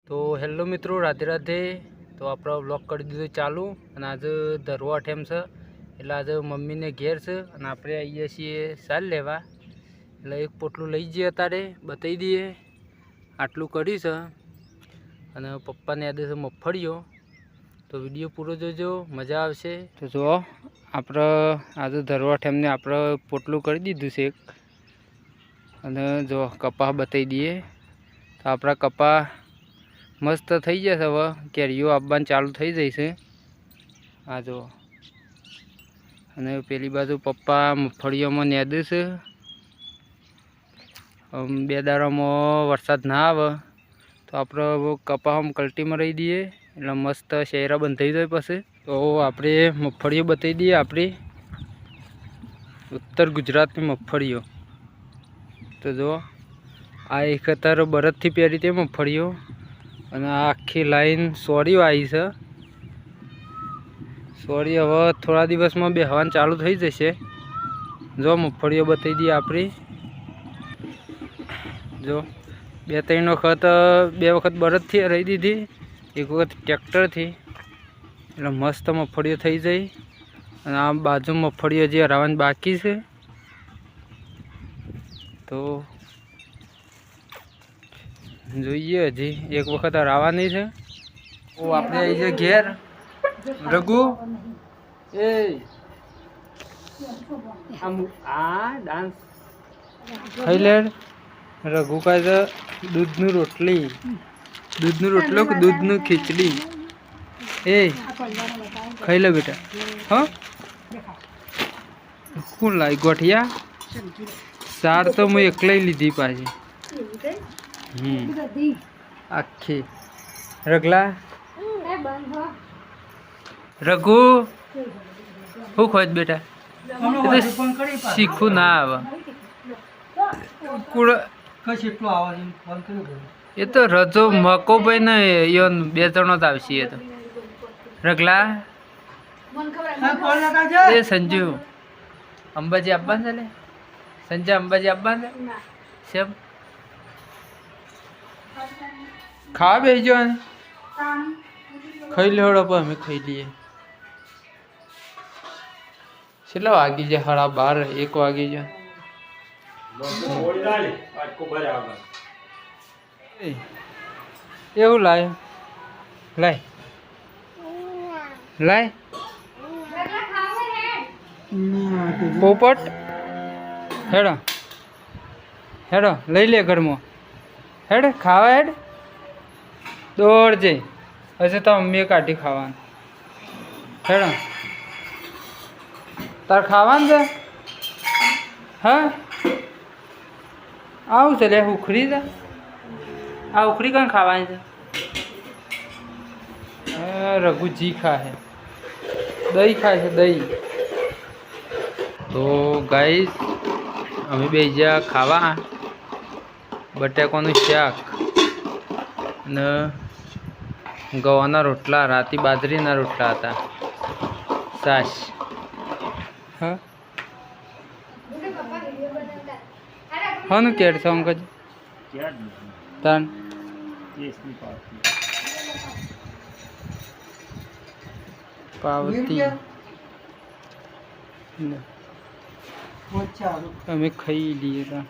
तो हेलो मित्रों, राधे राधे। तो आप व्लॉग कर दीधो चालू અને આજે ધરવા ઠેમ છે એટલે આજે મમ્મીને ઘેર છે અને આપણે આવીએ છીએ સાલ લેવા એટલે એક પોટલું લઈ જઈએ અત્યારે બતાવી દઈએ આટલું કરી છે અને પપ્પાને યાદ છે મગફળીઓ તો વિડીયો પૂરો જોજો મજા આવશે। તો જો આપણે આજે ધરવા ઠેમને આપણે પોટલું કરી દીધું છે એક અને જો કપા બતાવી દઈએ તો આપણા કપા मस्त थी जैसे हवे केरियो आपवान चालू थी जैसे आ जो अने पेली बाजू पप्पा मगफळीओ में नेदे छे। बे दाड़ा में वरसाद ना आवे तो आपणे कपा हम कल्टी में रही दिए एटले मस्त शेरा बंधाई जाए। पछी तो आपणे मगफळीओ बताई दिए आपणी उत्तर गुजरात में मगफळीओ। तो जो आ एक खतर बरफ थी पेरी थी मगफळीओ અને આખી લાઈન સોરીઓ આવી છે। સોરી હવે થોડા દિવસમાં બેહવાનું ચાલુ થઈ જશે। જો મગફળીઓ બતાવી દઈએ આપણી જો બે ત્રણ વખત બે વખત બળદથી રહી દીધી એક વખત ટ્રેક્ટરથી એટલે મસ્ત મગફળીઓ થઈ જાય। અને આ બાજુ મગફળીઓ જે હરાવવાની બાકી છે તો જોઈએ હજી એક વખત હરાવવાની છે। ઓ આપણે આવી છે ઘેર રઘુ એ આ ડાન્સ ખાઈ લે રઘુ કાંઈ તો દૂધનું રોટલી દૂધનું રોટલો કે દૂધનું ખીચડી એ ખાઈ લે બેટા। હા કોણ લાવી ગોઠિયા સાર તો મેં એકલાઈ લીધી પાછી आखी रगला रघु हूँ खोज बेटा सीखू ना आवा ये तो रजो मको भाई ने यो बे जणो ज आवशे। ये तो रगला ए संजू अंबाजी आब्बा ने संजय अंबाजी आब्बा ने सब खा बेजो खाई लो पर हमें खाई लिए चलो वागी जाए 12:30 1 वागी जाए। એવું લાય લાય લાય પોપટ હેડો હેડો લઈ લે ઘરમાં हेड खावा हेड दौड़ जे ऐसे तो मम्मी काटी खावा हेड तार खावा जे हाँ आऊ चले उखड़ी जा आ उखड़ी कौन खावा है रघु जी खा है दही खाए है दही। तो गाइस अमी बेजा खावा बटाकाનું શાક અને ગવાના રોટલા રાતી બાજરીના રોટલા હતા સાસ। હા હાનું કેડ છે અંકજ તાન પાવતી અમે ખાઈ લીએ તા